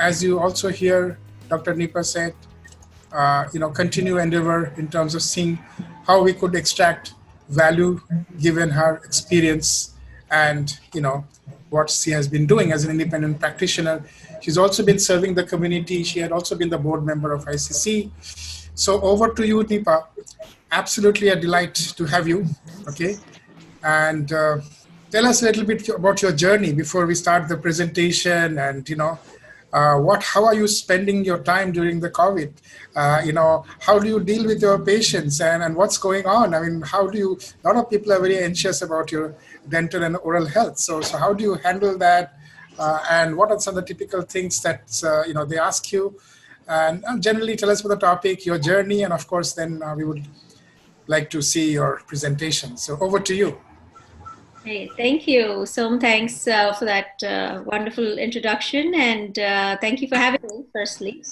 as you also hear Dr. Nipa said, continue endeavor in terms of seeing how we could extract value given her experience and, what she has been doing as an independent practitioner. She's also been serving the community. She had also been the board member of ICC. So over to you, Nipa. Absolutely a delight to have you. Okay. And tell us a little bit about your journey before we start the presentation, and how are you spending your time during the COVID? How do you deal with your patients, and what's going on? I mean, a lot of people are very anxious about your dental and oral health. So how do you handle that? And what are some of the typical things that, they ask you? And generally tell us about the topic, your journey, and of course, then we would like to see your presentation. So over to you. Hey, thank you. So thanks for that wonderful introduction, and thank you for having me, firstly.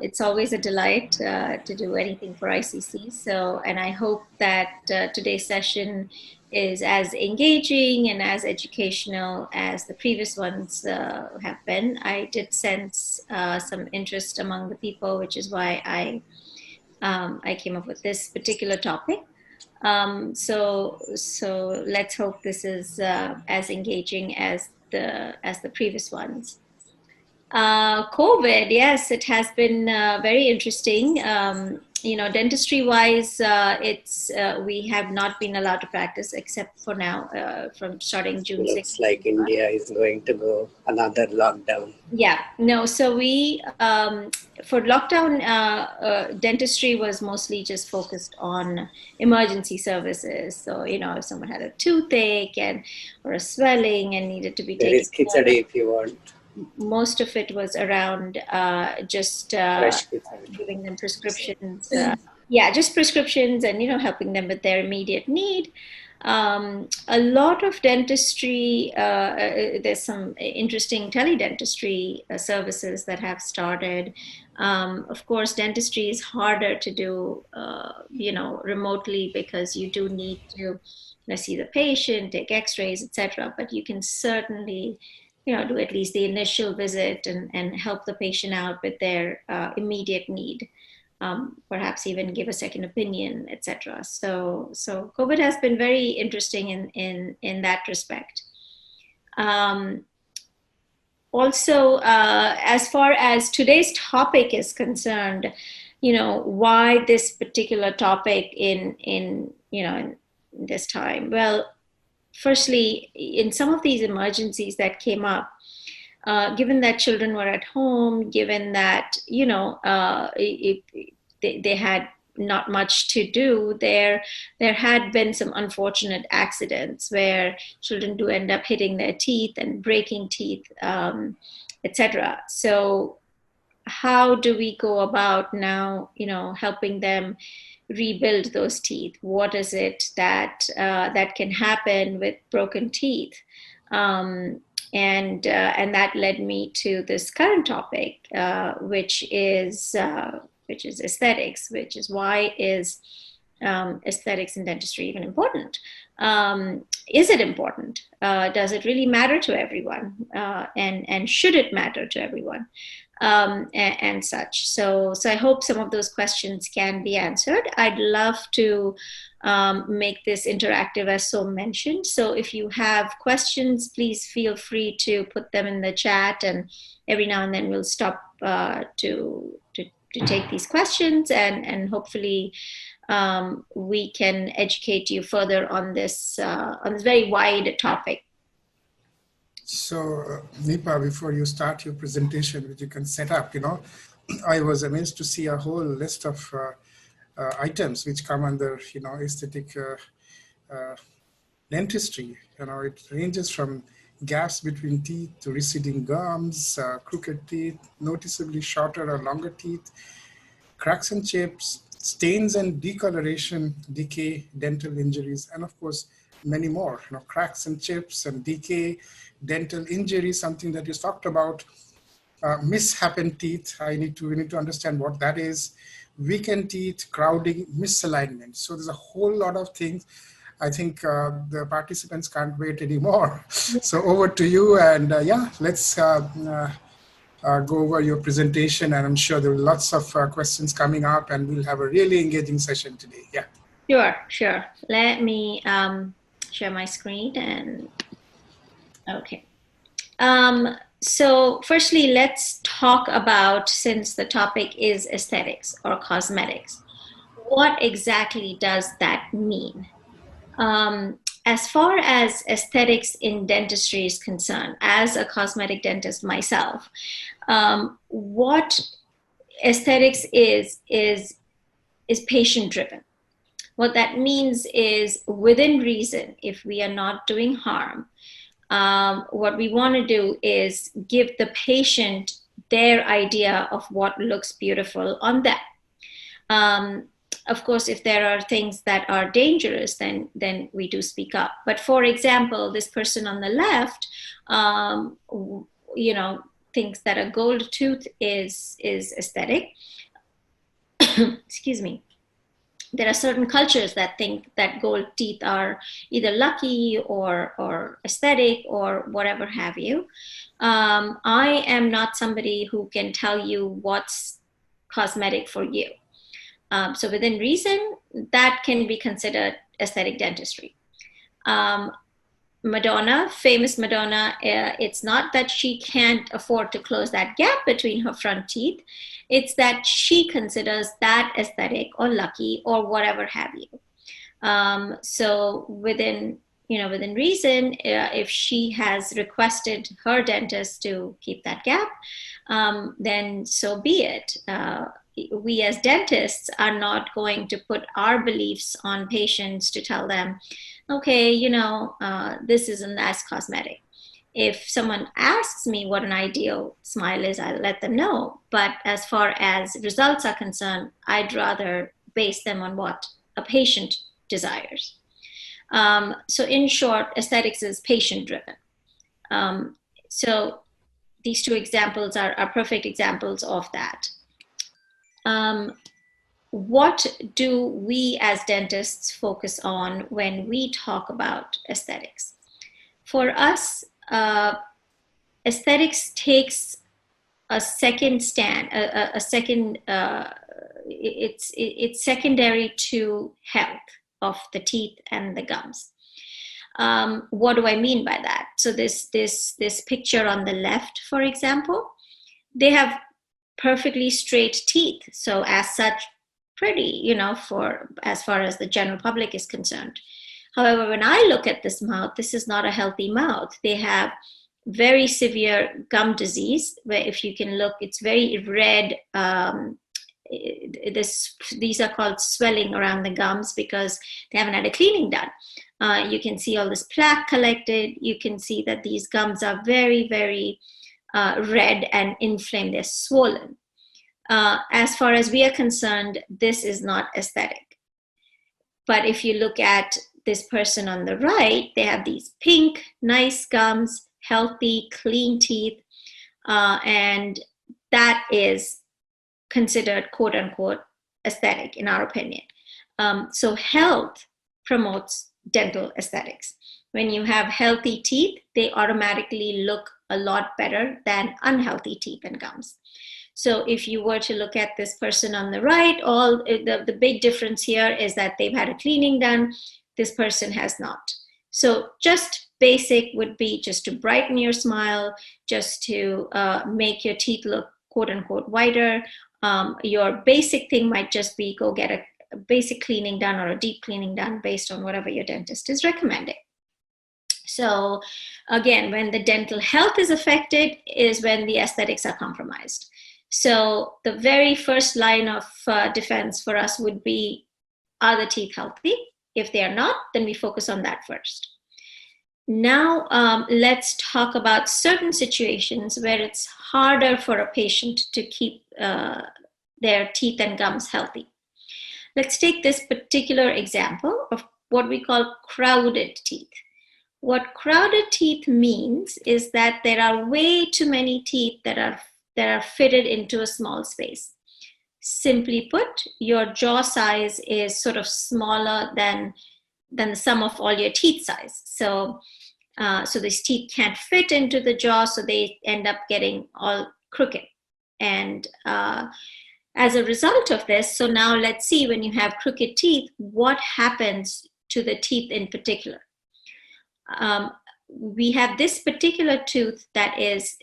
It's always a delight to do anything for ICC. And I hope that today's session is as engaging and as educational as the previous ones have been. I did sense some interest among the people, which is why I came up with this particular topic. So let's hope this is as engaging as the previous ones. COVID, yes, it has been very interesting. Dentistry-wise, we have not been allowed to practice except for now, from starting June 6th. Looks like India is going to go another lockdown. Yeah, no, so we, for lockdown, dentistry was mostly just focused on emergency services. So, if someone had a toothache or a swelling and needed to be taken. There is khichdi if you want. Most of it was around just giving them prescriptions. Just prescriptions and, helping them with their immediate need. A lot of dentistry, there's some interesting teledentistry services that have started. Of course, dentistry is harder to do, remotely, because you do need to see the patient, take x-rays, etc. But you can certainly do at least the initial visit and help the patient out with their immediate need, perhaps even give a second opinion, etc. So COVID has been very interesting in that respect. Also, as far as today's topic is concerned, why this particular topic in this time? Well, firstly, in some of these emergencies that came up, given that children were at home, given that, they had not much to do, there had been some unfortunate accidents where children do end up hitting their teeth and breaking teeth, etc. So how do we go about now, helping them rebuild those teeth? What is it that can happen with broken teeth? And that led me to this current topic, which is aesthetics, which is why is aesthetics in dentistry even important? Is it important? Does it really matter to everyone? And should it matter to everyone? And such. So I hope some of those questions can be answered. I'd love to make this interactive, as so mentioned. So if you have questions, please feel free to put them in the chat, and every now and then we'll stop to take these questions, and hopefully we can educate you further on this very wide topic. So, Nipa, before you start your presentation, which you can set up, I was amazed to see a whole list of items which come under, aesthetic dentistry. It ranges from gaps between teeth to receding gums, crooked teeth, noticeably shorter or longer teeth, cracks and chips, stains and decoloration, decay, dental injuries, and of course, many more. Cracks and chips and decay, dental injury, something that you talked about, misshapen teeth. We need to understand what that is. Weakened teeth, crowding, misalignment. So there's a whole lot of things. I think the participants can't wait anymore. So over to you, and let's go over your presentation, and I'm sure there are lots of questions coming up, and we'll have a really engaging session today. Yeah. Sure. Let me share my screen and okay. So firstly, let's talk about, since the topic is aesthetics or cosmetics, what exactly does that mean? As far as aesthetics in dentistry is concerned, as a cosmetic dentist myself, what aesthetics is patient driven. What that means is, within reason, if we are not doing harm, what we want to do is give the patient their idea of what looks beautiful on them. Of course, if there are things that are dangerous, then we do speak up. But for example, this person on the left, thinks that a gold tooth is aesthetic. Excuse me. There are certain cultures that think that gold teeth are either lucky or aesthetic or whatever have you. I am not somebody who can tell you what's cosmetic for you. So within reason, that can be considered aesthetic dentistry. Madonna, famous Madonna, it's not that she can't afford to close that gap between her front teeth. It's that she considers that aesthetic or lucky or whatever have you. So within reason, if she has requested her dentist to keep that gap, then so be it. We as dentists are not going to put our beliefs on patients to tell them, okay, this isn't as cosmetic. If someone asks me what an ideal smile is, I'll let them know. But as far as results are concerned, I'd rather base them on what a patient desires. So in short, aesthetics is patient driven. So these two examples are perfect examples of that. What do we as dentists focus on when we talk about aesthetics? For us, aesthetics takes a second stand, it's secondary to health of the teeth and the gums. What do I mean by that? So this picture on the left, for example, they have perfectly straight teeth. So as such, pretty, for as far as the general public is concerned. However, when I look at this mouth, this is not a healthy mouth. They have very severe gum disease, where if you can look, it's very red. These are called swelling around the gums because they haven't had a cleaning done. You can see all this plaque collected. You can see that these gums are very, very red and inflamed. They're swollen. As far as we are concerned, this is not aesthetic. But if you look at this person on the right, they have these pink, nice gums, healthy, clean teeth, and that is considered quote unquote aesthetic in our opinion. So health promotes dental aesthetics. When you have healthy teeth, they automatically look a lot better than unhealthy teeth and gums. So if you were to look at this person on the right, the big difference here is that they've had a cleaning done. This person has not. So just basic would be just to brighten your smile, just to make your teeth look quote unquote whiter. Your basic thing might just be go get a basic cleaning done or a deep cleaning done based on whatever your dentist is recommending. So again, when the dental health is affected is when the aesthetics are compromised. So the very first line of defense for us would be, are the teeth healthy? If they are not, then we focus on that first. Now, let's talk about certain situations where it's harder for a patient to keep their teeth and gums healthy. Let's take this particular example of what we call crowded teeth. What crowded teeth means is that there are way too many teeth that are fitted into a small space. Simply put, your jaw size is sort of smaller than the sum of all your teeth size. So these teeth can't fit into the jaw, so they end up getting all crooked. And as a result of this, so now let's see, when you have crooked teeth, what happens to the teeth in particular. We have this particular tooth that is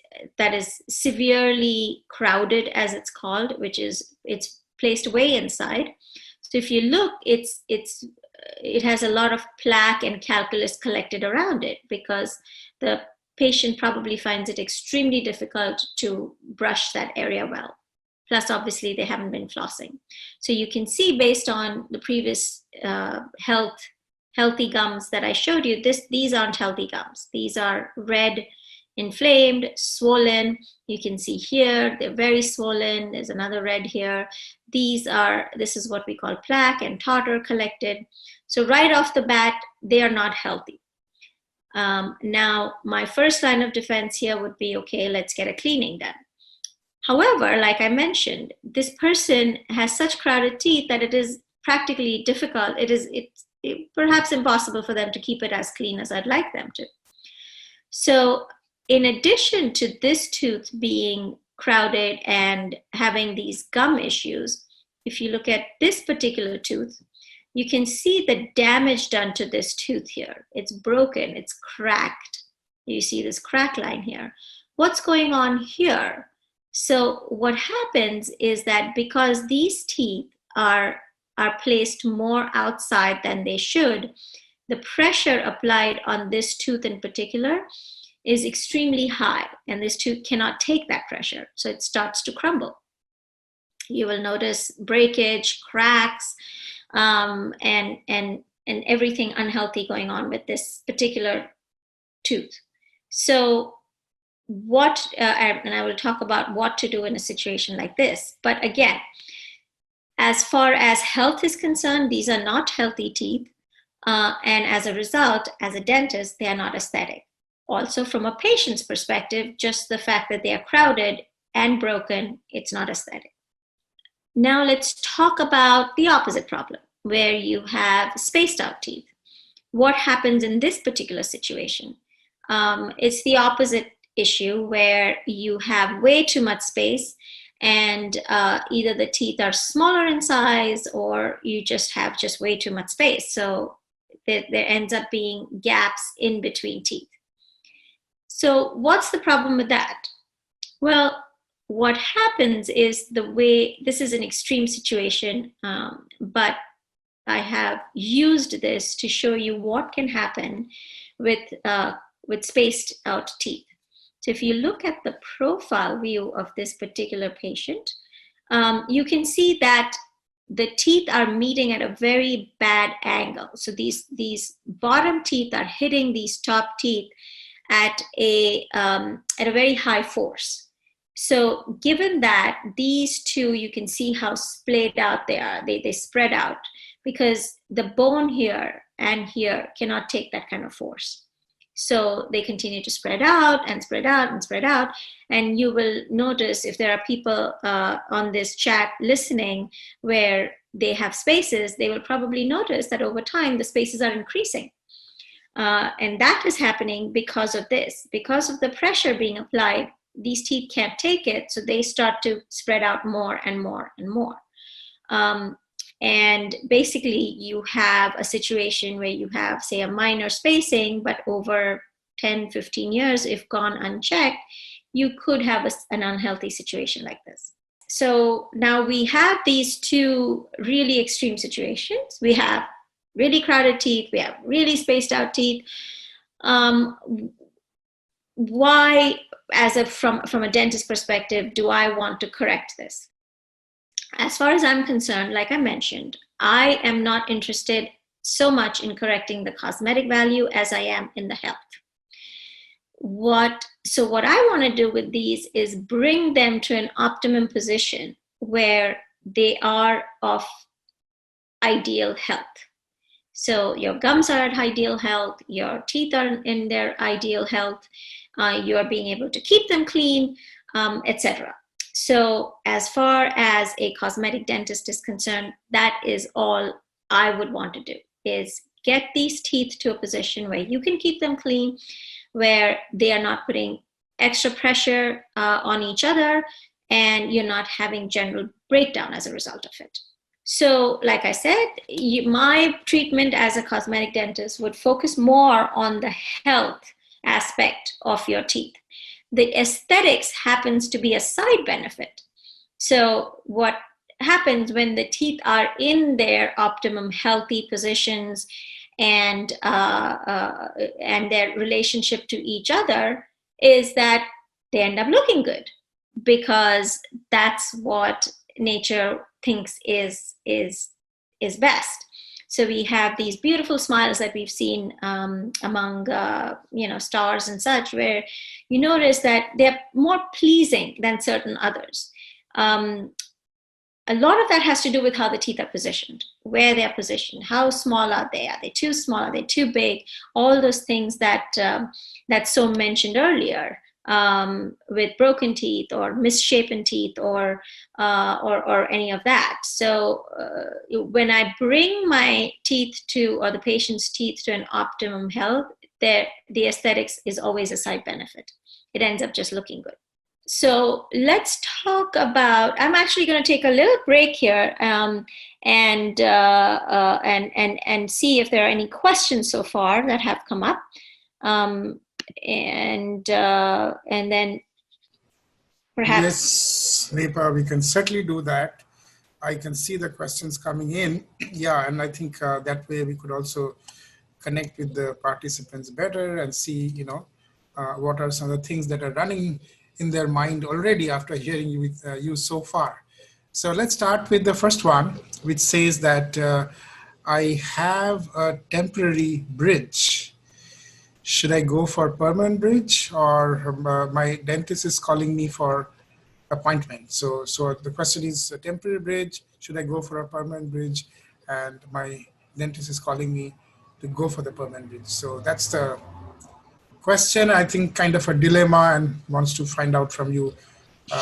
severely crowded, as it's called, which is, it's placed way inside. So if you look, it has a lot of plaque and calculus collected around it, because the patient probably finds it extremely difficult to brush that area well. Plus, obviously, they haven't been flossing. So you can see, based on the previous healthy gums that I showed you, these aren't healthy gums. These are red, inflamed, swollen. You can see here, they're very swollen. There's another red here. This is what we call plaque and tartar collected. So right off the bat, they are not healthy. Now, my first line of defense here would be, okay, let's get a cleaning done. However, like I mentioned, this person has such crowded teeth that it is practically difficult. It's perhaps impossible for them to keep it as clean as I'd like them to. So in addition to this tooth being crowded and having these gum issues, if you look at this particular tooth, you can see the damage done to this tooth here. It's broken, it's cracked. You see this crack line here. What's going on here? So what happens is that because these teeth are placed more outside than they should, the pressure applied on this tooth in particular is extremely high, and this tooth cannot take that pressure, so it starts to crumble. You will notice breakage, cracks, and everything unhealthy going on with this particular tooth. So and I will talk about what to do in a situation like this. But again, as far as health is concerned, these are not healthy teeth. And as a result, as a dentist, they are not aesthetic. Also, from a patient's perspective, just the fact that they are crowded and broken, it's not aesthetic. Now let's talk about the opposite problem, where you have spaced out teeth. What happens in this particular situation? It's the opposite issue, where you have way too much space, and either the teeth are smaller in size, or you just have way too much space. So there ends up being gaps in between teeth. So what's the problem with that? Well, what happens is, this is an extreme situation, but I have used this to show you what can happen with spaced out teeth. So if you look at the profile view of this particular patient, you can see that the teeth are meeting at a very bad angle. So these bottom teeth are hitting these top teeth at a very high force. So given that these two, you can see how splayed out they are. They spread out, because the bone here and here cannot take that kind of force. So they continue to spread out and spread out and spread out. And you will notice, if there are people on this chat listening where they have spaces, they will probably notice that over time the spaces are increasing. And that is happening because of this. Because of the pressure being applied, these teeth can't take it, so they start to spread out more and more and more. And basically, you have a situation where you have, say, a minor spacing, but over 10, 15 years, if gone unchecked, you could have an unhealthy situation like this. So now we have these two really extreme situations. We have really crowded teeth, we have really spaced out teeth. Why, from a dentist perspective, do I want to correct this? As far as I'm concerned, like I mentioned, I am not interested so much in correcting the cosmetic value as I am in the health. So what I want to do with these is bring them to an optimum position where they are of ideal health. So your gums are at ideal health, your teeth are in their ideal health, you are being able to keep them clean, etc. So as far as a cosmetic dentist is concerned, that is all I would want to do, is get these teeth to a position where you can keep them clean, where they are not putting extra pressure on each other, and you're not having general breakdown as a result of it. So, like I said, my treatment as a cosmetic dentist would focus more on the health aspect of your teeth. The aesthetics happens to be a side benefit. So, what happens when the teeth are in their optimum healthy positions and their relationship to each other is that they end up looking good, because that's what nature thinks is best. So we have these beautiful smiles that we've seen among stars and such, where you notice that they're more pleasing than certain others. A lot of that has to do with how the teeth are positioned, where they're positioned, how small are they? Are they too small? Are they too big? All those things that So mentioned earlier, with broken teeth or misshapen teeth or any of that. So when I bring my teeth or the patient's teeth to an optimum health, the aesthetics is always a side benefit. It ends up just looking good. So let's talk about. I'm actually going to take a little break here and see if there are any questions so far that have come up, and then perhaps. Yes, Nepa, we can certainly do that. I can see the questions coming in. Yeah, and I think that way we could also connect with the participants better and see, what are some of the things that are running in their mind already after hearing you so far. So let's start with the first one, which says that I have a temporary bridge. Should I go for permanent bridge, or my dentist is calling me for appointment? So the question is, a temporary bridge, should I go for a permanent bridge? And my dentist is calling me to go for the permanent bridge. So that's the question, I think, kind of a dilemma, and wants to find out from you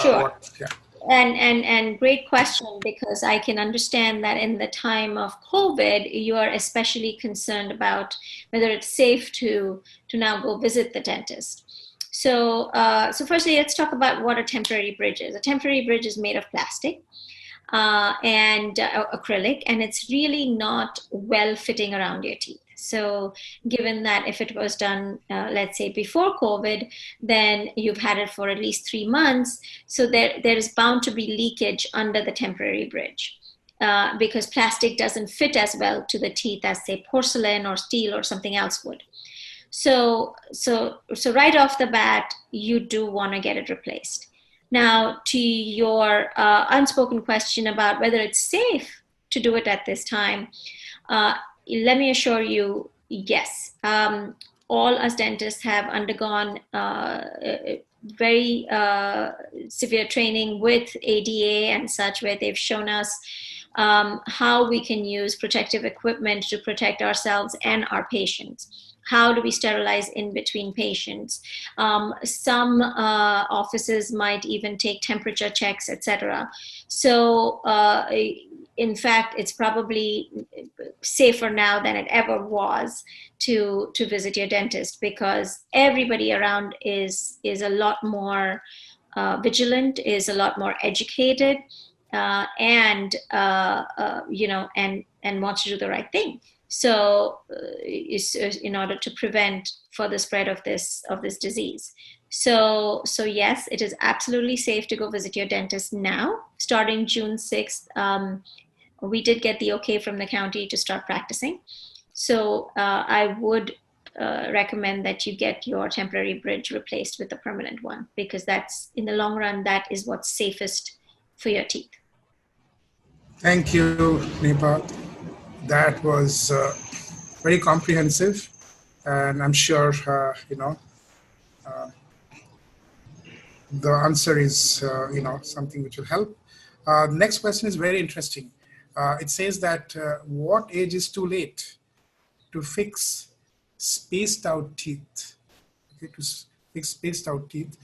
Sure. yeah. And great question, because I can understand that in the time of COVID, you are especially concerned about whether it's safe to now go visit the dentist. So firstly, let's talk about what a temporary bridge is. A temporary bridge is made of plastic and acrylic, and it's really not well fitting around your teeth. So given that if it was done, let's say before COVID, then you've had it for at least 3 months. So there is bound to be leakage under the temporary bridge. Because plastic doesn't fit as well to the teeth as, say, porcelain or steel or something else would. So right off the bat, you do want to get it replaced. Now, to your unspoken question about whether it's safe to do it at this time, let me assure you, yes. All us dentists have undergone very severe training with ADA and such, where they've shown us how we can use protective equipment to protect ourselves and our patients. How do we sterilize in between patients? Some offices might even take temperature checks, etc. So in fact, it's probably safer now than it ever was to visit your dentist, because everybody around is a lot more vigilant, is a lot more educated, and wants to do the right thing. So in order to prevent further spread of this disease. So yes, it is absolutely safe to go visit your dentist now. Starting June 6th, we did get the okay from the county to start practicing. So I would recommend that you get your temporary bridge replaced with a permanent one, because that's, in the long run, that is what's safest for your teeth. Thank you, Nepa. That was very comprehensive, and I'm sure the answer is something which will help. Next question is very interesting. It says that what age is too late to fix spaced out teeth? Okay, to fix spaced out teeth.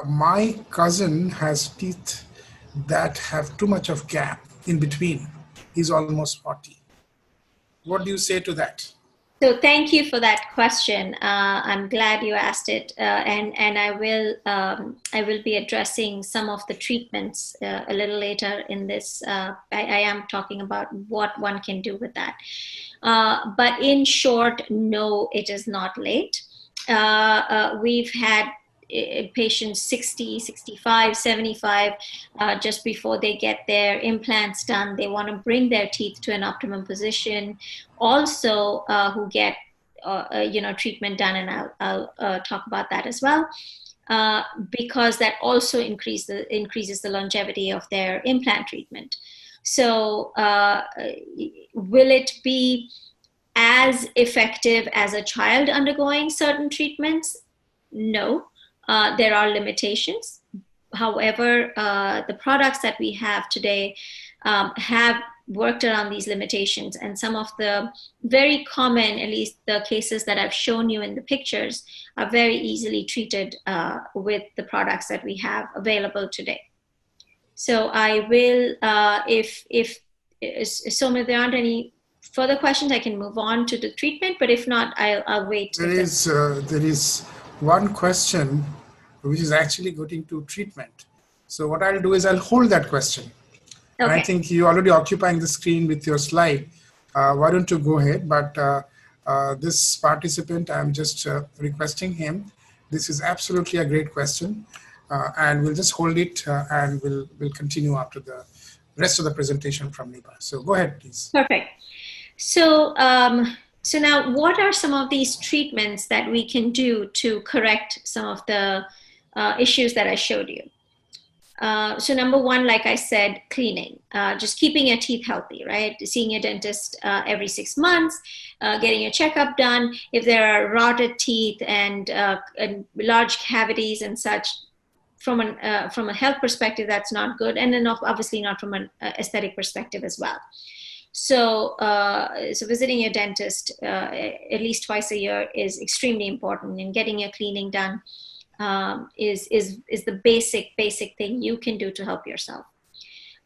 My cousin has teeth that have too much of gap in between. He's almost 40. What do you say to that? So thank you for that question. I'm glad you asked it, and I will be addressing some of the treatments a little later in this. I am talking about what one can do with that. But in short, no, it is not late. We've had patients 60, 65, 75, just before they get their implants done. They want to bring their teeth to an optimum position. Also, who get treatment done, and I'll talk about that as well. Because that also increases the longevity of their implant treatment. So, will it be as effective as a child undergoing certain treatments? No, there are limitations. However, the products that we have today have worked around these limitations, and some of the very common, at least the cases that I've shown you in the pictures, are very easily treated with the products that we have available today. So I will, if Somit, there aren't any further questions, I can move on to the treatment, but if not, I'll wait. There is one question which is actually getting to treatment. So what I'll do is I'll hold that question. Okay. And I think you're already occupying the screen with your slide. Why don't you go ahead? But this participant, I'm just requesting him. This is absolutely a great question. And we'll just hold it and we'll continue after the rest of the presentation from Nipa. So go ahead, please. Perfect. So, so now what are some of these treatments that we can do to correct some of the issues that I showed you? So number one, like I said, cleaning, just keeping your teeth healthy, right? Seeing a dentist every 6 months, getting a checkup done. If there are rotted teeth and large cavities and such, from a health perspective, that's not good. And then obviously not from an aesthetic perspective as well. So, so visiting your dentist at least twice a year is extremely important, and getting your cleaning done is the basic thing you can do to help yourself.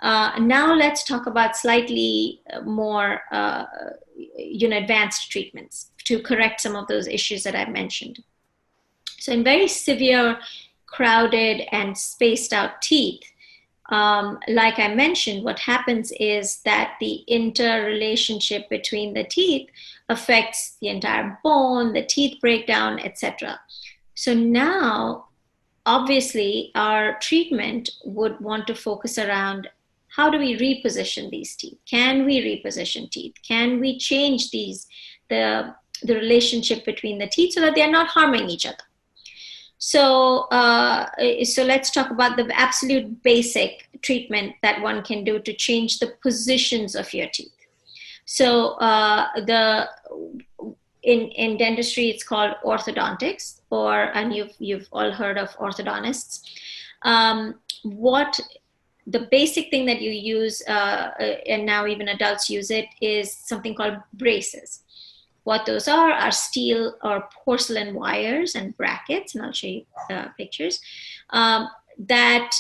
Now let's talk about slightly more advanced treatments to correct some of those issues that I've mentioned. So in very severe, crowded, and spaced out teeth, like I mentioned, what happens is that the interrelationship between the teeth affects the entire bone, the teeth breakdown, etc. So now, obviously, our treatment would want to focus around how do we reposition these teeth? Can we reposition teeth? Can we change the relationship between the teeth so that they're not harming each other? So, so let's talk about the absolute basic treatment that one can do to change the positions of your teeth. So, in dentistry, it's called orthodontics, and you've all heard of orthodontists. What the basic thing that you use, and now even adults use it, is something called braces. What those are steel or porcelain wires and brackets, and I'll show you pictures, that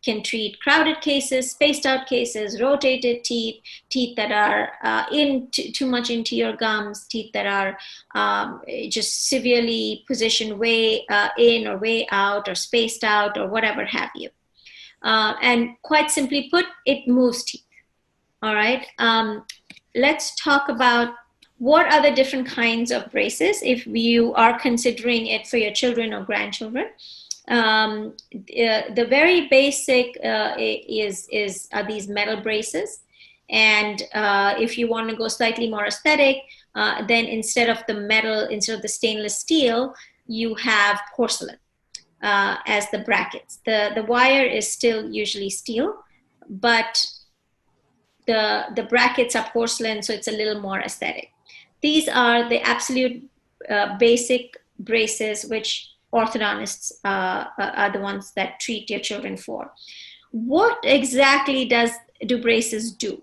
can treat crowded cases, spaced out cases, rotated teeth, teeth that are too much into your gums, teeth that are just severely positioned way in or way out or spaced out or whatever have you. And quite simply put, it moves teeth. All right. Let's talk about what are the different kinds of braces if you are considering it for your children or grandchildren. The very basic are these metal braces. And if you want to go slightly more aesthetic, then instead of the stainless steel, you have porcelain as the brackets. The wire is still usually steel, but the brackets are porcelain, so it's a little more aesthetic. These are the absolute basic braces which orthodontists are the ones that treat your children for. What exactly do braces do?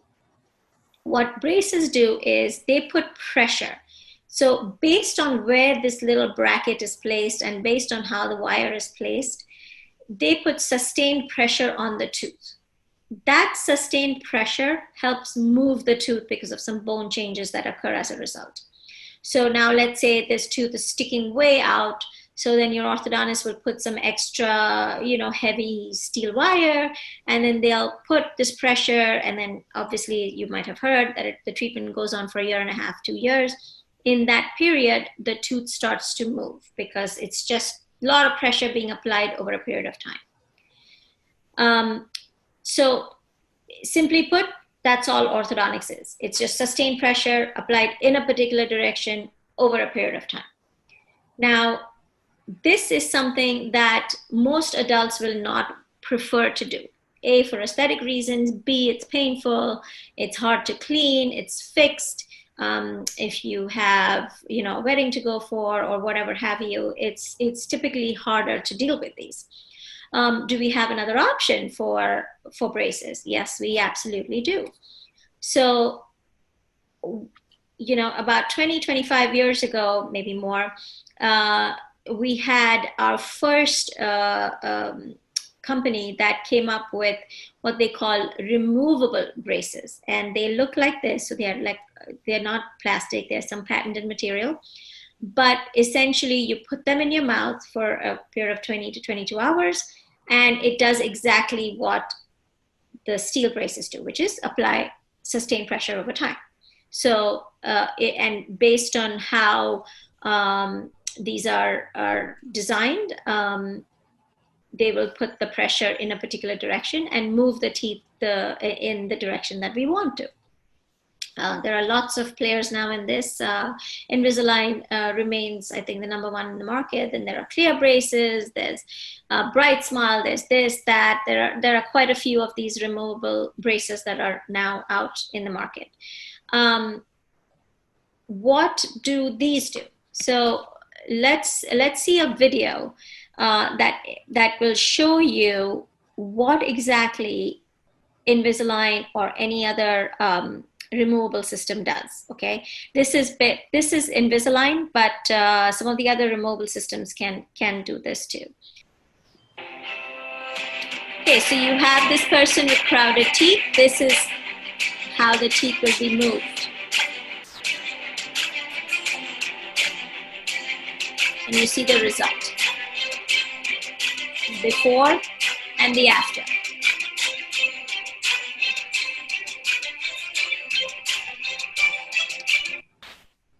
What braces do is they put pressure. So based on where this little bracket is placed and based on how the wire is placed, they put sustained pressure on the tooth. That sustained pressure helps move the tooth because of some bone changes that occur as a result. So now let's say this tooth is sticking way out. So then your orthodontist will put some extra, heavy steel wire, and then they'll put this pressure. And then obviously you might have heard that the treatment goes on for 1.5 years, 2 years. In that period, the tooth starts to move because it's just a lot of pressure being applied over a period of time. So simply put, that's all orthodontics is. It's just sustained pressure applied in a particular direction over a period of time. Now, this is something that most adults will not prefer to do. A, for aesthetic reasons. B, it's painful. It's hard to clean. It's fixed. If you have, a wedding to go for or whatever have you, it's typically harder to deal with these. Do we have another option for braces? Yes, we absolutely do. So, about 20, 25 years ago, maybe more, we had our first company that came up with what they call removable braces, and they look like this. So they're not plastic, they're some patented material, but essentially you put them in your mouth for a period of 20 to 22 hours, and it does exactly what the steel braces do, which is apply sustained pressure over time. So, and based on how these are designed, they will put the pressure in a particular direction and move the teeth in the direction that we want to. There are lots of players now in this. Invisalign remains, I think, the #1 in the market. Then there are clear braces, there's Bright Smile, there's this, that. There are quite a few of these removable braces that are now out in the market. What do these do? So let's see a video that will show you what exactly Invisalign or any other removable system does. Okay, this is Invisalign, but some of the other removable systems can do this too. Okay, so you have this person with crowded teeth. This is how the teeth will be moved. And you see the result, before and the after.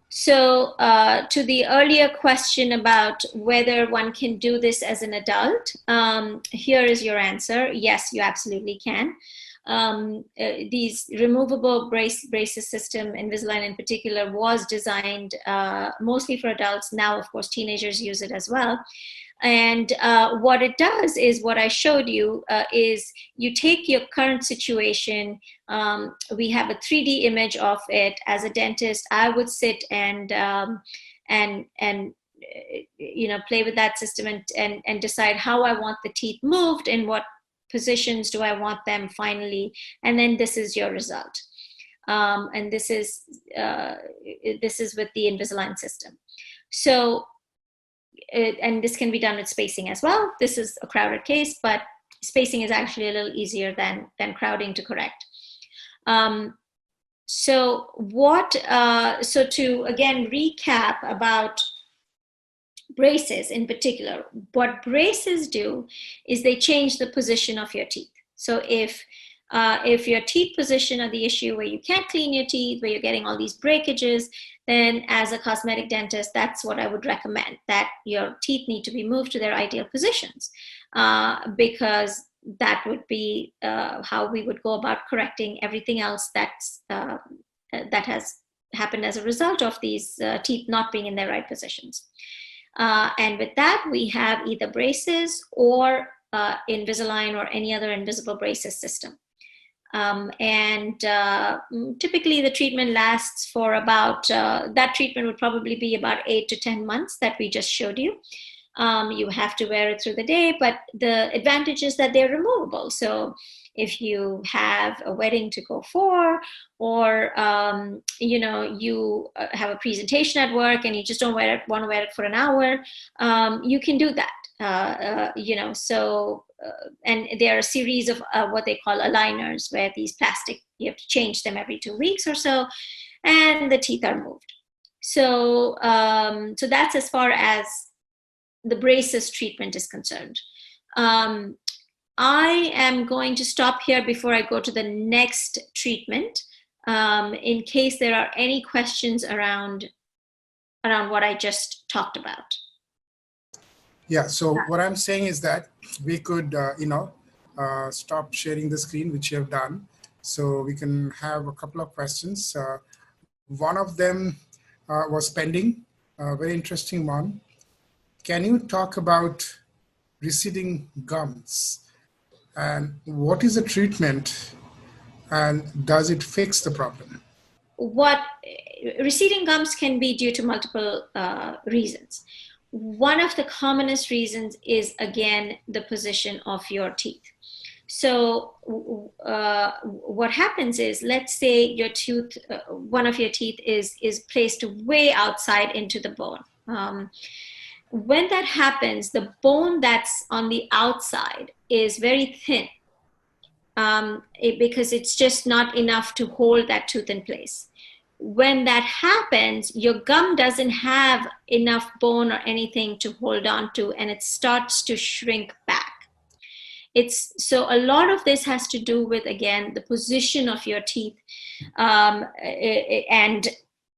So to the earlier question about whether one can do this as an adult, here is your answer. Yes, you absolutely can. These removable braces system, Invisalign in particular, was designed mostly for adults. Now, of course, teenagers use it as well. And what it does is what I showed you is you take your current situation. We have a 3D image of it. As a dentist, I would sit and play with that system and decide how I want the teeth moved, in what positions do I want them finally, and then this is your result. And this is with the Invisalign system. So, and this can be done with spacing as well. This is a crowded case, but spacing is actually a little easier than crowding to correct. So to again recap about braces in particular, what braces do is they change the position of your teeth. So if your teeth position are the issue, where you can't clean your teeth, where you're getting all these breakages, then as a cosmetic dentist, that's what I would recommend, that your teeth need to be moved to their ideal positions, because that would be how we would go about correcting everything else that has happened as a result of these teeth not being in their right positions. And with that, we have either braces or Invisalign or any other invisible braces system. Typically the treatment lasts for about, that treatment would probably be about 8 to 10 months that we just showed you. You have to wear it through the day, but the advantage is that they're removable. So if you have a wedding to go for, or you have a presentation at work and you just don't want to wear it for an hour, you can do that. And there are a series of what they call aligners, where these plastic, you have to change them every 2 weeks or so, and the teeth are moved. So that's as far as the braces treatment is concerned. I am going to stop here before I go to the next treatment, in case there are any questions around what I just talked about. Yeah, so what I'm saying is that we could, stop sharing the screen, which you have done. So we can have a couple of questions. One of them was pending, a very interesting one. Can you talk about receding gums and what is the treatment and does it fix the problem? What receding gums can be due to multiple reasons. One of the commonest reasons is, again, the position of your teeth. So what happens is, let's say your tooth, one of your teeth is placed way outside into the bone. When that happens, the bone that's on the outside is very thin, because it's just not enough to hold that tooth in place. When that happens, your gum doesn't have enough bone or anything to hold on to, and it starts to shrink back. So a lot of this has to do with, again, the position of your teeth, and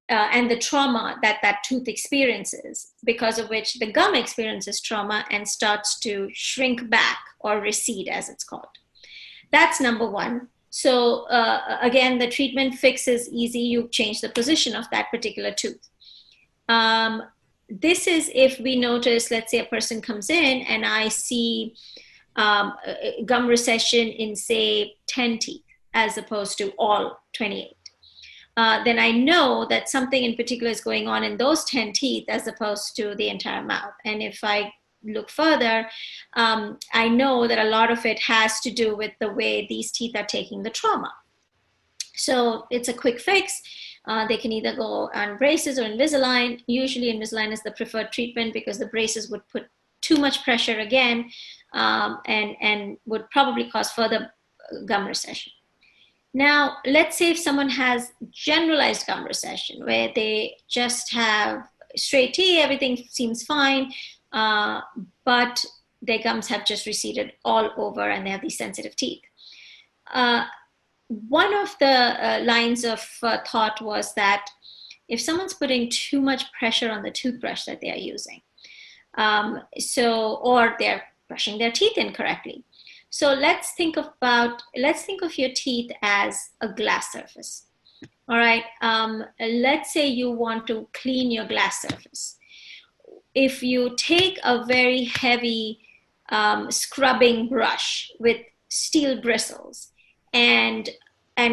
the trauma that tooth experiences, because of which the gum experiences trauma and starts to shrink back or recede, as it's called. That's number one. So again, the treatment fix is easy. You change the position of that particular tooth. This is if we notice, let's say a person comes in and I see gum recession in, say, 10 teeth as opposed to all 28. Then I know that something in particular is going on in those 10 teeth as opposed to the entire mouth. And if I look further, I know that a lot of it has to do with the way these teeth are taking the trauma. So it's a quick fix. They can either go on braces or Invisalign. Usually Invisalign is the preferred treatment because the braces would put too much pressure again, and would probably cause further gum recession. Now, let's say if someone has generalized gum recession, where they just have straight teeth, everything seems fine, but their gums have just receded all over and they have these sensitive teeth. One of the lines of thought was that if someone's putting too much pressure on the toothbrush that they are using, or they're brushing their teeth incorrectly. So let's think of your teeth as a glass surface. All right. Let's say you want to clean your glass surface. If you take a very heavy scrubbing brush with steel bristles and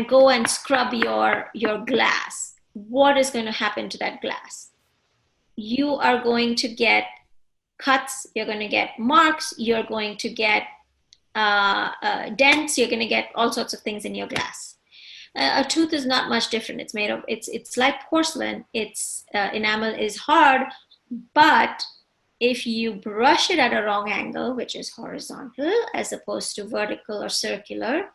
go and scrub your glass, what is going to happen to that glass? You are going to get cuts, you're going to get marks, you're going to get dents, you're going to get all sorts of things in your glass. A tooth is not much different. It's made of, it's like porcelain. Its enamel is hard, but if you brush it at a wrong angle, which is horizontal as opposed to vertical or circular,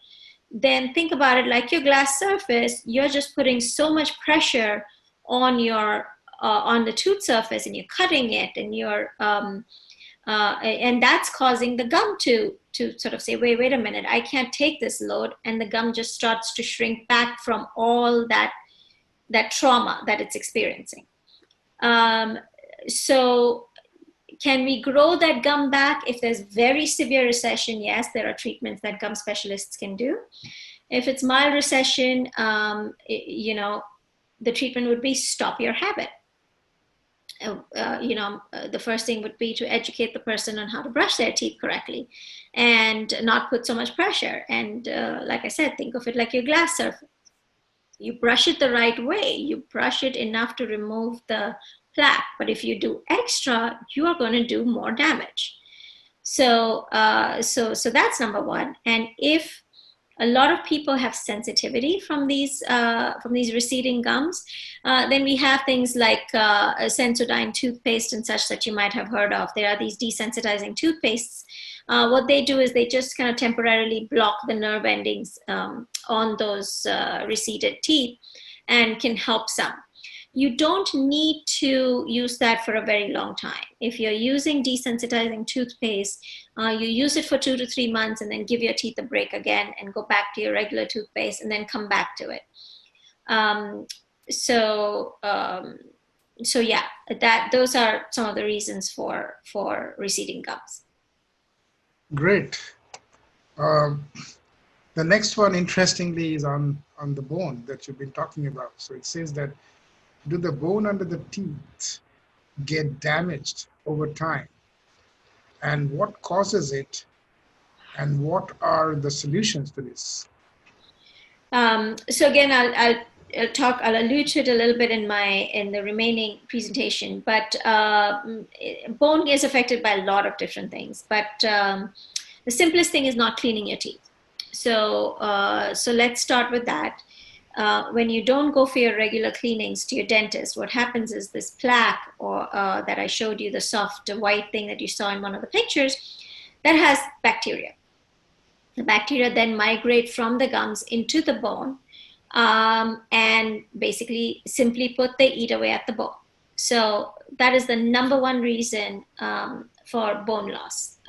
then think about it like your glass surface. You're just putting so much pressure on your on the tooth surface, and you're cutting it, and and that's causing the gum to sort of say, wait a minute, I can't take this load, and the gum just starts to shrink back from all that trauma that it's experiencing. So can we grow that gum back? If there's very severe recession, yes, there are treatments that gum specialists can do. If it's mild recession, the treatment would be stop your habit. The first thing would be to educate the person on how to brush their teeth correctly and not put so much pressure. And like I said, think of it like your glass surface. You brush it the right way. You brush it enough to remove the plaque. But if you do extra, you are going to do more damage. So that's number one. And if a lot of people have sensitivity from these receding gums, then we have things like Sensodyne toothpaste and such that you might have heard of. There are these desensitizing toothpastes. What they do is they just kind of temporarily block the nerve endings on those receded teeth and can help some. you don't need to use that for a very long time. If you're using desensitizing toothpaste, you use it for 2 to 3 months and then give your teeth a break again and go back to your regular toothpaste and then come back to it. Um, so, um, so yeah, those are some of the reasons for receding gums. Great. Um, the next one, interestingly, is on the bone that you've been talking about. So it says that, do the bone under the teeth get damaged over time? And what causes it? And what are the solutions to this? So again, I'll allude to it a little bit in the remaining presentation, but bone is affected by a lot of different things, but the simplest thing is not cleaning your teeth. So let's start with that. When you don't go for your regular cleanings to your dentist, what happens is this plaque or that I showed you, the soft white thing that you saw in one of the pictures, that has bacteria. The bacteria then migrate from the gums into the bone, and basically, simply put, they eat away at the bone. So that is the number one reason for bone loss,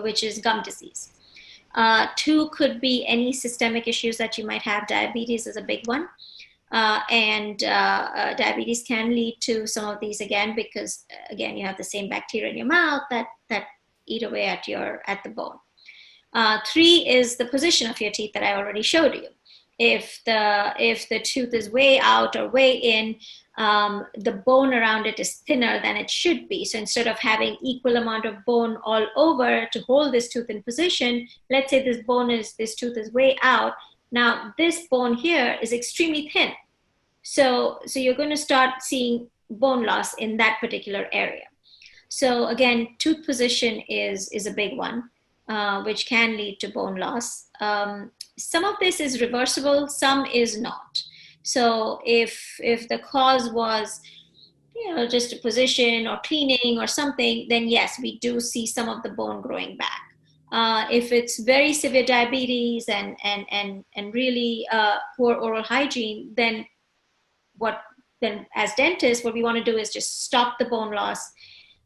which is gum disease. Two could be any systemic issues that you might have. Diabetes is a big one. And diabetes can lead to some of these again, because again, you have the same bacteria in your mouth that eat away at the bone. Three is the position of your teeth that I already showed you. If the tooth is way out or way in, the bone around it is thinner than it should be. So instead of having equal amount of bone all over to hold this tooth in position, let's say this tooth is way out. Now this bone here is extremely thin. So you're going to start seeing bone loss in that particular area. So again, tooth position is a big one, which can lead to bone loss. Some of this is reversible, some is not. So if the cause was, just a position or cleaning or something, then yes, we do see some of the bone growing back. If it's very severe diabetes and really poor oral hygiene, then as dentists, what we want to do is just stop the bone loss.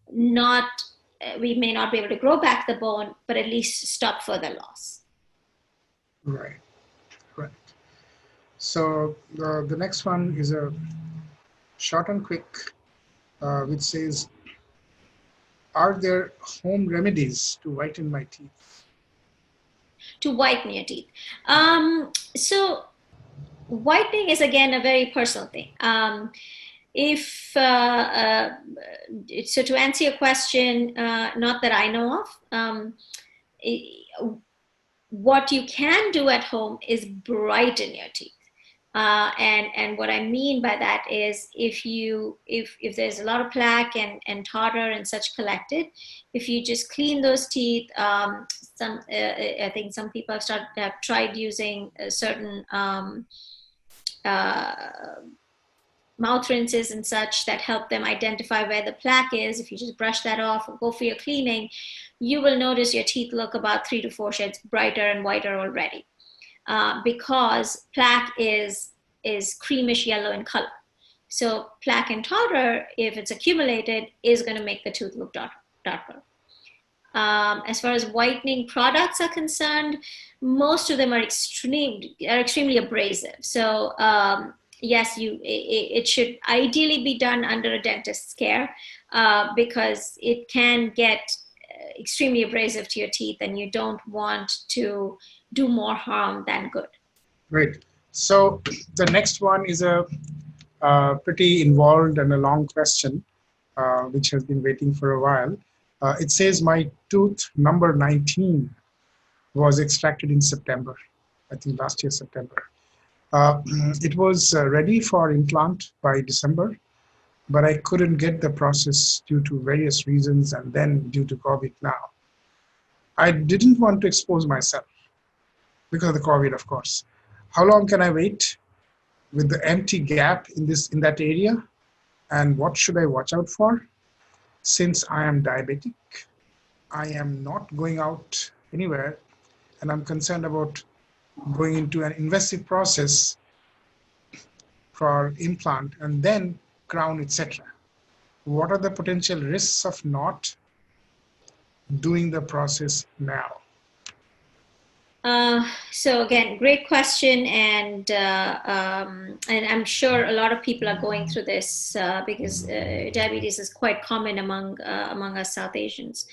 We may not be able to grow back the bone, but at least stop further loss. Right. So the next one is a short and quick, which says, are there home remedies to whiten my teeth? To whiten your teeth. So whitening is, again, a very personal thing. So to answer your question, not that I know of, what you can do at home is brighten your teeth. And what I mean by that is, if there's a lot of plaque and tartar and such collected, if you just clean those teeth, I think some people have tried using certain mouth rinses and such that help them identify where the plaque is. If you just brush that off or go for your cleaning, you will notice your teeth look about 3 to 4 shades brighter and whiter already. Because plaque is creamish yellow in color. So plaque and tartar, if it's accumulated, is going to make the tooth look darker. As far as whitening products are concerned, most of them are extremely abrasive. So yes, it should ideally be done under a dentist's care, because it can get extremely abrasive to your teeth, and you don't want to do more harm than good. Great. So the next one is a pretty involved and a long question, which has been waiting for a while. It says, my tooth number 19 was extracted in September, I think last year, September. It was ready for implant by December, but I couldn't get the process due to various reasons, and then due to COVID now. I didn't want to expose myself because of the COVID, of course. How long can I wait with the empty gap in that area? And what should I watch out for? Since I am diabetic, I am not going out anywhere, and I'm concerned about going into an invasive process for implant and then crown, etc. What are the potential risks of not doing the process now? So again, great question, and I'm sure a lot of people are going through this because diabetes is quite common among us South Asians.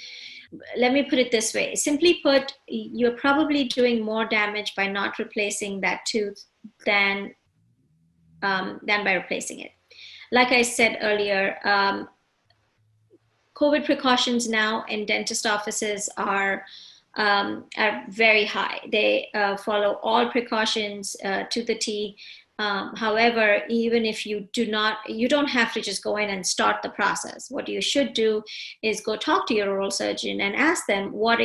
Let me put it this way. Simply put, you're probably doing more damage by not replacing that tooth than by replacing it. Like I said earlier, COVID precautions now in dentist offices are very high. They follow all precautions to the T. However, even if you don't have to just go in and start the process. What you should do is go talk to your oral surgeon and ask them what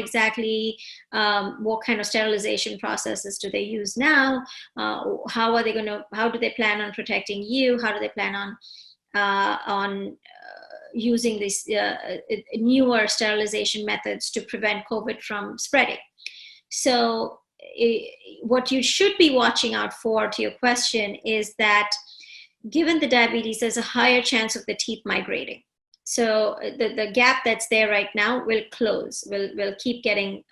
kind of sterilization processes do they use now? How do they plan on protecting you? How do they plan on using these newer sterilization methods to prevent COVID from spreading? So what you should be watching out for, to your question, is that given the diabetes, there's a higher chance of the teeth migrating. So the gap that's there right now will close, will keep getting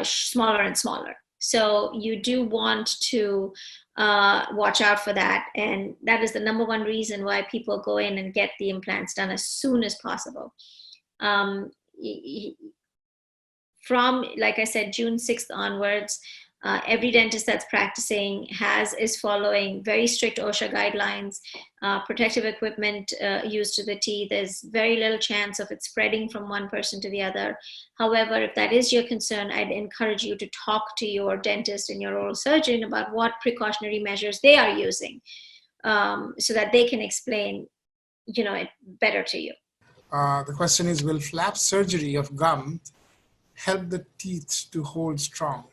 smaller and smaller. So you do want to watch out for that. And that is the number one reason why people go in and get the implants done as soon as possible. From, like I said, June 6th onwards, every dentist that's practicing is following very strict OSHA guidelines, protective equipment used to the teeth. There's very little chance of it spreading from one person to the other. However, if that is your concern, I'd encourage you to talk to your dentist and your oral surgeon about what precautionary measures they are using, so that they can explain, it better to you. The question is, will flap surgery of gum help the teeth to hold strong?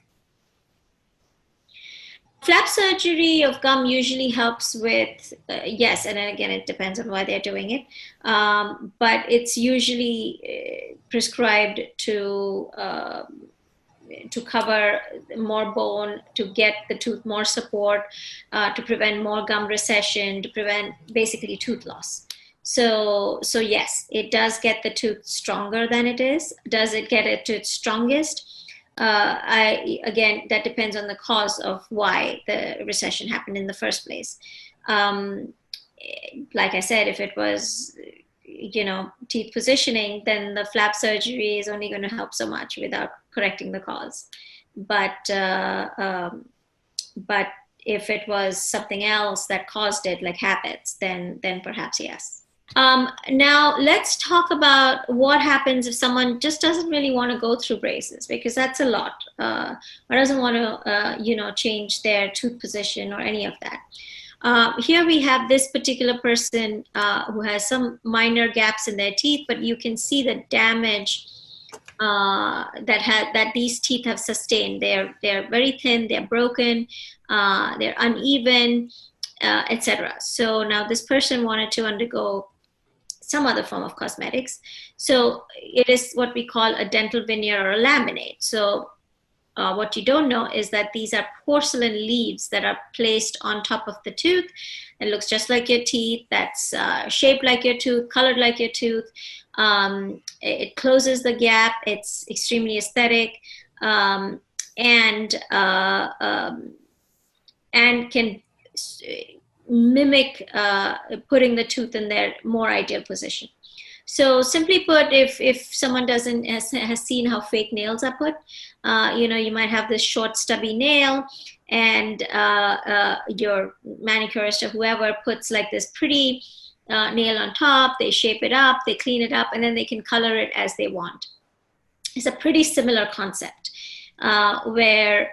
Flap surgery of gum usually helps with, yes, and then again, it depends on why they're doing it, but it's usually prescribed to cover more bone, to get the tooth more support, to prevent more gum recession, to prevent basically tooth loss. So yes, it does get the tooth stronger than it is. Does it get it to its strongest? Again, that depends on the cause of why the recession happened in the first place. Like I said, if it was, teeth positioning, then the flap surgery is only going to help so much without correcting the cause. But if it was something else that caused it, like habits, then perhaps yes. Now let's talk about what happens if someone just doesn't really want to go through braces, because that's a lot, or doesn't want to, change their tooth position or any of that. Here we have this particular person who has some minor gaps in their teeth, but you can see the damage that these teeth have sustained. They're very thin, they're broken, they're uneven, etc. So now this person wanted to undergo some other form of cosmetics. So it is what we call a dental veneer or a laminate. So what you don't know is that these are porcelain leaves that are placed on top of the tooth. It looks just like your teeth, that's shaped like your tooth, colored like your tooth. It closes the gap, it's extremely aesthetic, and can mimic putting the tooth in their more ideal position. So simply put, if someone has seen how fake nails are put, you might have this short stubby nail, and your manicurist or whoever puts like this pretty nail on top, they shape it up, they clean it up, and then they can color it as they want. It's a pretty similar concept. Where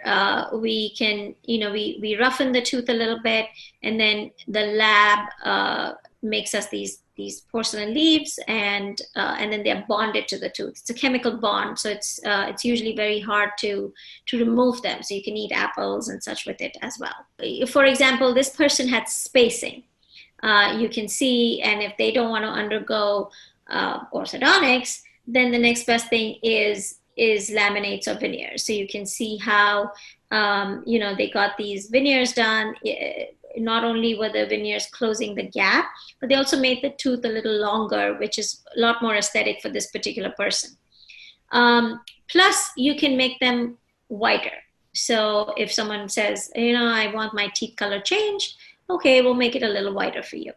we can, we roughen the tooth a little bit, and then the lab makes us these porcelain leaves, and then they're bonded to the tooth. It's a chemical bond, so it's usually very hard to remove them. So you can eat apples and such with it as well. For example, this person had spacing. You can see, and if they don't want to undergo orthodontics, then the next best thing is laminates or veneers. So you can see how, they got these veneers done. not only were the veneers closing the gap, but they also made the tooth a little longer, which is a lot more aesthetic for this particular person. Plus, you can make them whiter. So if someone says, I want my teeth color changed, okay, we'll make it a little whiter for you.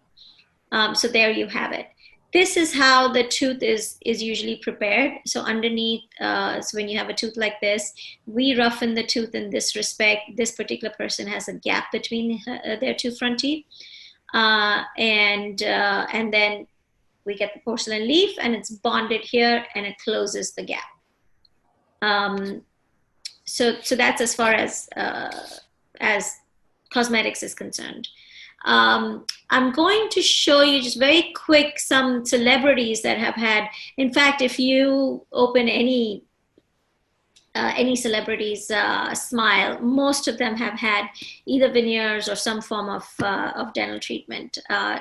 So there you have it. This is how the tooth is usually prepared. So underneath, so when you have a tooth like this, we roughen the tooth in this respect. This particular person has a gap between their two front teeth. And then we get the porcelain leaf, and it's bonded here, and it closes the gap. So that's as far as cosmetics is concerned. I'm going to show you just very quick some celebrities that have had. In fact, if you open any celebrity's smile, most of them have had either veneers or some form of dental treatment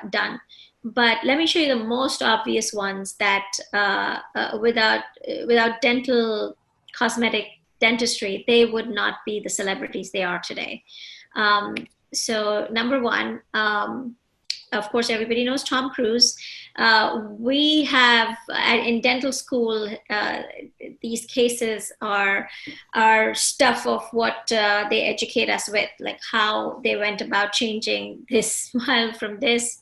done. But let me show you the most obvious ones that without dental cosmetic dentistry, they would not be the celebrities they are today. So number one, of course, everybody knows Tom Cruise. We have in dental school, these cases are stuff of what they educate us with, like how they went about changing this smile from this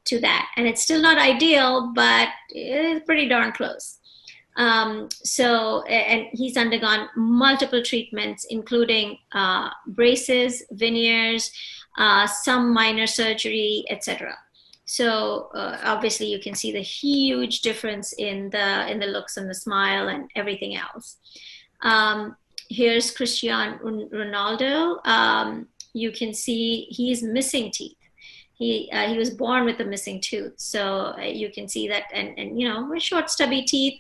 to that. And it's still not ideal, but it's pretty darn close. And he's undergone multiple treatments, including braces, veneers, some minor surgery, etc. So obviously you can see the huge difference in the looks and the smile and everything else. Here's Cristiano Ronaldo. You can see he's missing teeth. He was born with a missing tooth. So you can see that, and with short stubby teeth,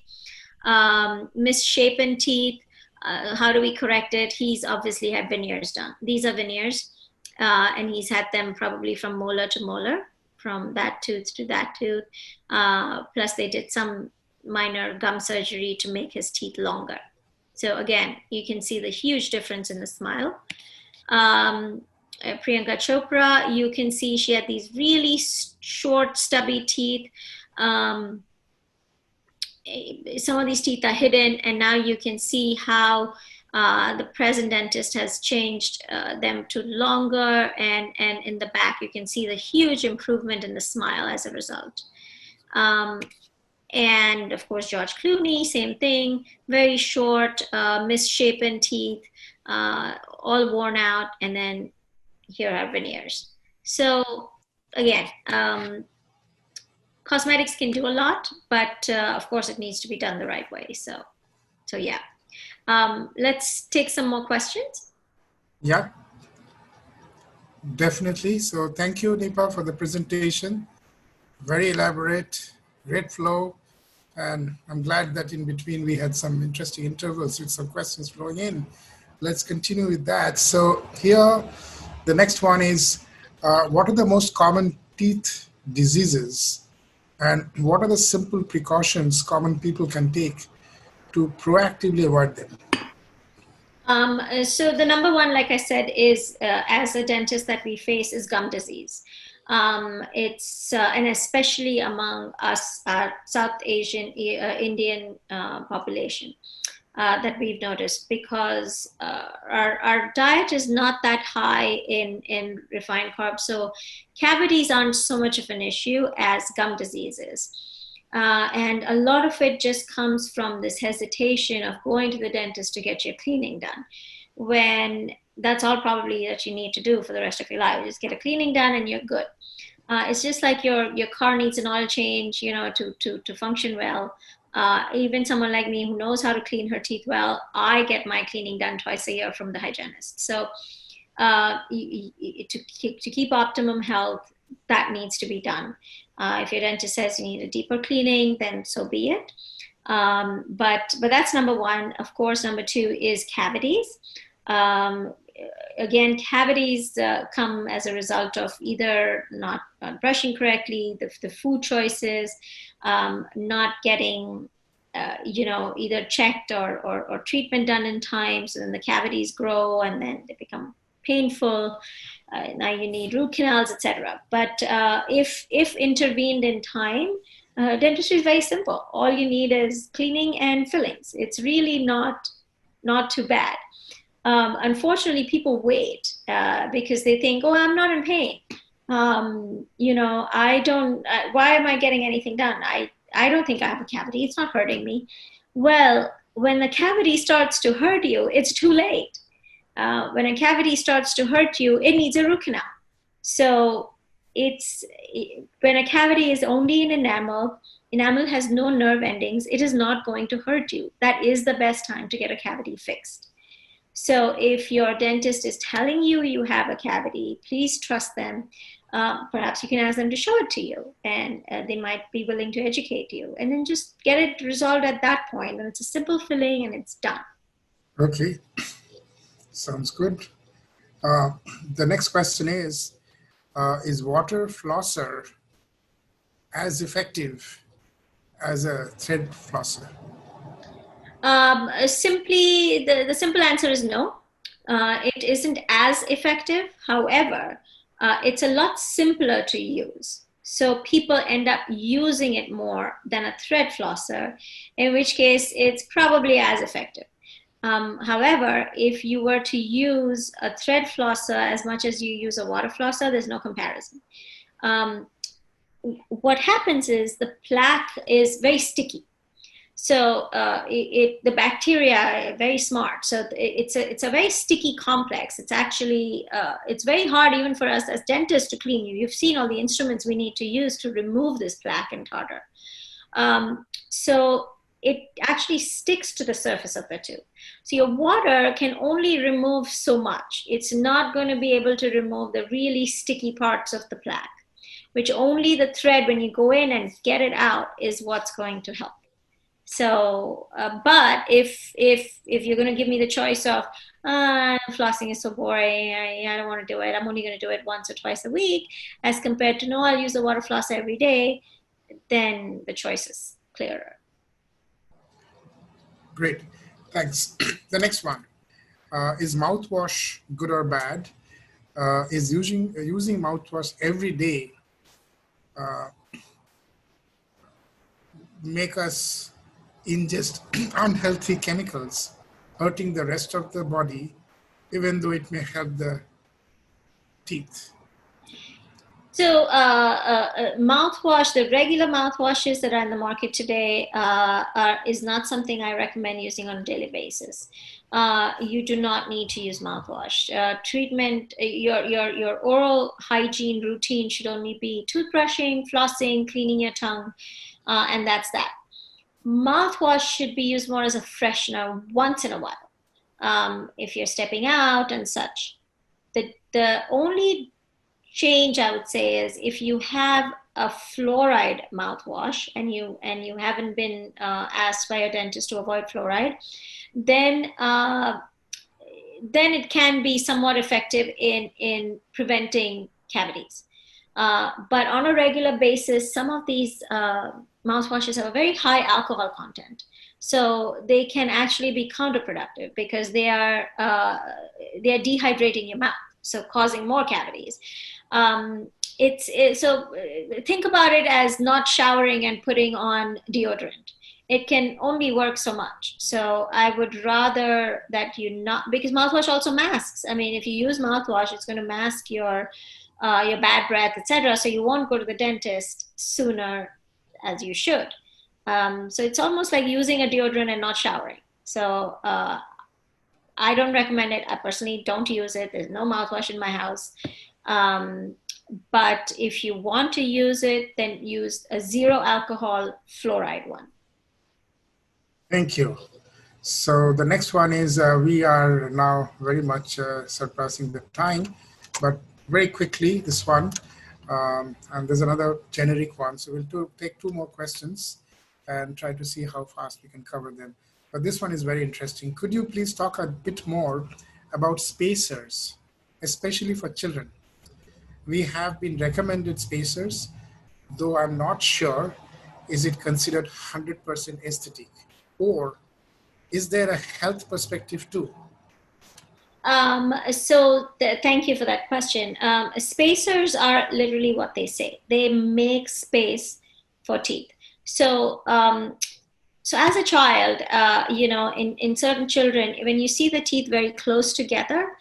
misshapen teeth. How do we correct it? He's obviously had veneers done. These are veneers, and he's had them probably from molar to molar, from that tooth to that tooth. Plus they did some minor gum surgery to make his teeth longer. So again, you can see the huge difference in the smile. Priyanka Chopra, you can see she had these really short stubby teeth. Some of these teeth are hidden, and now you can see how the present dentist has changed them to longer, and in the back you can see the huge improvement in the smile as a result. And of course George Clooney, same thing, very short, misshapen teeth, all worn out, and then here are veneers. So again, cosmetics can do a lot, but of course it needs to be done the right way. So yeah. Let's take some more questions. Yeah, definitely. So thank you, Nipa, for the presentation. Very elaborate, great flow. And I'm glad that in between we had some interesting intervals with some questions flowing in. Let's continue with that. So here, the next one is, what are the most common teeth diseases? And what are the simple precautions common people can take to proactively avoid them? So the number one, like I said, is as a dentist that we face is gum disease. It's and especially among us, South Asian, Indian population that we've noticed, because our diet is not that high in refined carbs. So cavities aren't so much of an issue as gum disease is. And a lot of it just comes from this hesitation of going to the dentist to get your cleaning done, when that's all probably that you need to do for the rest of your life. Just get a cleaning done and you're good. It's just like your car needs an oil change, to function well. Even someone like me who knows how to clean her teeth well, I get my cleaning done twice a year from the hygienist. So to keep optimum health, that needs to be done. If your dentist says you need a deeper cleaning, then so be it. But that's number one. Of course, number two is cavities. Again, cavities come as a result of either not brushing correctly, the food choices, not getting either checked or treatment done in time. So then the cavities grow and then they become painful. now you need root canals, etc. But if intervened in time, dentistry is very simple. All you need is cleaning and fillings. It's really not too bad. Unfortunately, people wait because they think, oh, I'm not in pain. I don't, why am I getting anything done? I don't think I have a cavity. It's not hurting me. Well, when the cavity starts to hurt you, it's too late. When a cavity starts to hurt you, it needs a root canal. So it's when a cavity is only in enamel has no nerve endings, it is not going to hurt you. That is the best time to get a cavity fixed. So if your dentist is telling you you have a cavity, please trust them. Perhaps you can ask them to show it to you, and they might be willing to educate you, and then just get it resolved at that point. And it's a simple filling and it's done. Okay, sounds good. The next question is water flosser as effective as a thread flosser? Simply, the simple answer is no. It isn't as effective. However, it's a lot simpler to use. So people end up using it more than a thread flosser, in which case it's probably as effective. However, if you were to use a thread flosser as much as you use a water flosser, there's no comparison. What happens is the plaque is very sticky. So the bacteria are very smart. So it's a very sticky complex. It's actually, it's very hard even for us as dentists to clean you. You've seen all the instruments we need to use to remove this plaque and tartar. So it actually sticks to the surface of the tooth. So your water can only remove so much. It's not going to be able to remove the really sticky parts of the plaque, which only the thread, when you go in and get it out, is what's going to help. So, but if you're going to give me the choice of flossing is so boring, I don't want to do it, I'm only going to do it once or twice a week, as compared to no, I'll use the water floss every day, then the choice is clearer. Great, thanks. The next one, is mouthwash good or bad? Is using mouthwash every day make us ingest unhealthy chemicals, hurting the rest of the body, even though it may help the teeth? So mouthwash, the regular mouthwashes that are in the market today is not something I recommend using on a daily basis. You do not need to use mouthwash. Treatment, your oral hygiene routine should only be toothbrushing, flossing, cleaning your tongue, and that's that. Mouthwash should be used more as a freshener once in a while, if you're stepping out and such. The only change I would say is if you have a fluoride mouthwash and you haven't been asked by your dentist to avoid fluoride, then it can be somewhat effective in preventing cavities. But on a regular basis, some of these mouthwashes have a very high alcohol content. So they can actually be counterproductive because they are dehydrating your mouth, so causing more cavities. So think about it as not showering and putting on deodorant. It can only work so much. So I would rather that you not, because mouthwash also masks. I mean, if you use mouthwash, it's going to mask your bad breath, etc. So you won't go to the dentist sooner as you should. So it's almost like using a deodorant and not showering. So I don't recommend it. I personally don't use it. There's no mouthwash in my house. But if you want to use it, then use a zero alcohol fluoride one. Thank you. So the next one is, we are now very much surpassing the time, but very quickly, this one, and there's another generic one. So we'll take two more questions and try to see how fast we can cover them. But this one is very interesting. Could you please talk a bit more about spacers, especially for children? We have been recommended spacers, though I'm not sure, is it considered 100% aesthetic? Or is there a health perspective too? Thank you for that question. Spacers are literally what they say. They make space for teeth. So, so as a child, in certain children, when you see the teeth very close together,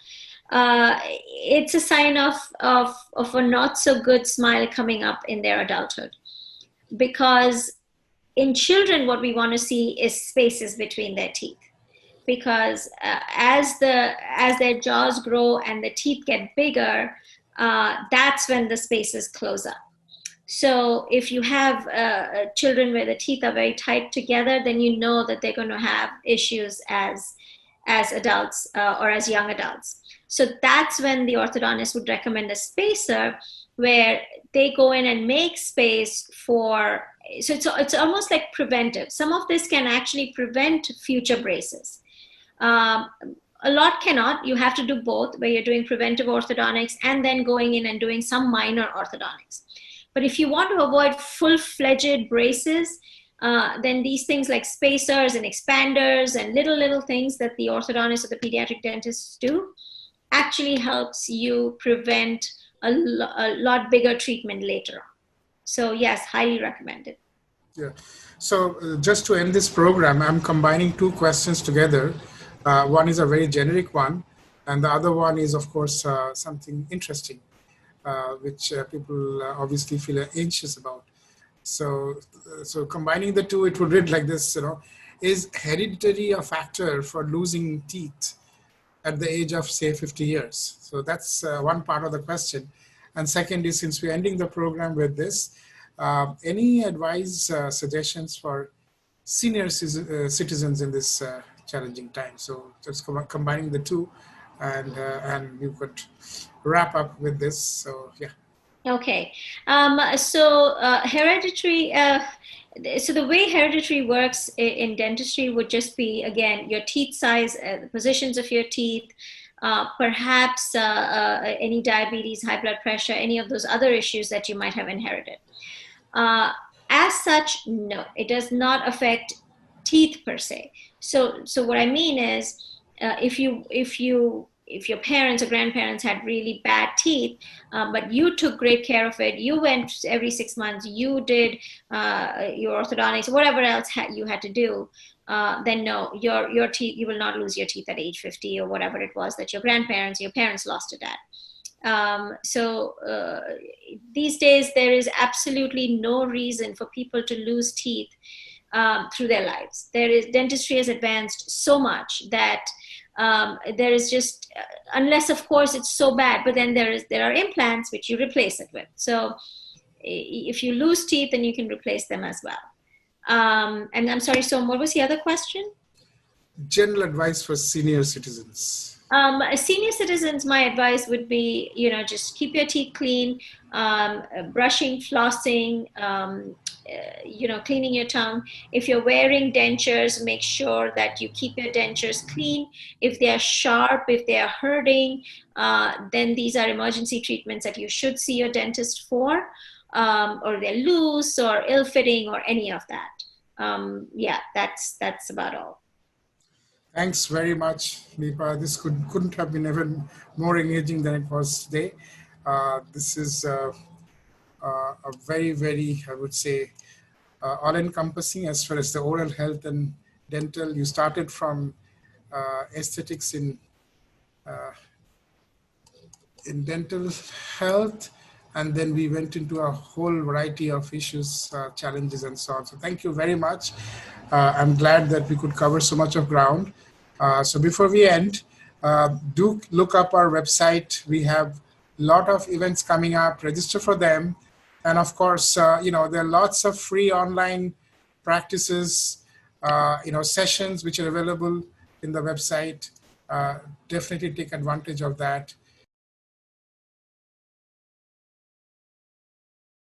it's a sign of a not so good smile coming up in their adulthood. Because in children, what we want to see is spaces between their teeth, because as their jaws grow and the teeth get bigger, that's when the spaces close up. So if you have children where the teeth are very tight together, then you know that they're going to have issues as adults or as young adults. So that's when the orthodontist would recommend a spacer where they go in and make space for. So it's almost like preventive. Some of this can actually prevent future braces. Um, a lot cannot. You have to do both, where you're doing preventive orthodontics and then going in and doing some minor orthodontics. But if you want to avoid full-fledged braces, then these things like spacers and expanders and little things that the orthodontist or the pediatric dentists do actually helps you prevent a lot bigger treatment later on. So yes, highly recommended. Yeah. So just to end this program, I'm combining two questions together. One is a very generic one, and the other one is, of course, something interesting, which people obviously feel anxious about. So combining the two, it would read like this, is hereditary a factor for losing teeth at the age of, say, 50 years? So that's one part of the question. And second is, since we're ending the program with this, any advice, suggestions for senior citizens in this challenging time? So just combining the two, and we could wrap up with this. So yeah. Okay. Hereditary. So the way hereditary works in dentistry would just be, again, your teeth size, the positions of your teeth, perhaps any diabetes, high blood pressure, any of those other issues that you might have inherited. As such, no, it does not affect teeth per se. So what I mean is, if your parents or grandparents had really bad teeth, but you took great care of it, you went every 6 months, you did your orthodontics, whatever else you had to do, then no, your teeth, you will not lose your teeth at age 50 or whatever it was that your parents lost it at. These days, there is absolutely no reason for people to lose teeth through their lives. Dentistry has advanced so much that there is just, unless of course it's so bad, but then there are implants which you replace it with. So if you lose teeth, then you can replace them as well. And I'm sorry, so what was the other question? General advice for senior citizens. Senior citizens, my advice would be, just keep your teeth clean, brushing, flossing, cleaning your tongue. If you're wearing dentures, make sure that you keep your dentures clean. If they are sharp, if they are hurting, then these are emergency treatments that you should see your dentist for, or they're loose or ill-fitting or any of that. That's about all. Thanks very much, Nipa. This couldn't have been even more engaging than it was today. This is a very, very, I would say, all-encompassing as far as the oral health and dental. You started from aesthetics in dental health, and then we went into a whole variety of issues, challenges, and so on. So thank you very much. I'm glad that we could cover so much of ground. So before we end, do look up our website. We have a lot of events coming up. Register for them. And of course, there are lots of free online practices, sessions which are available in the website. Definitely take advantage of that.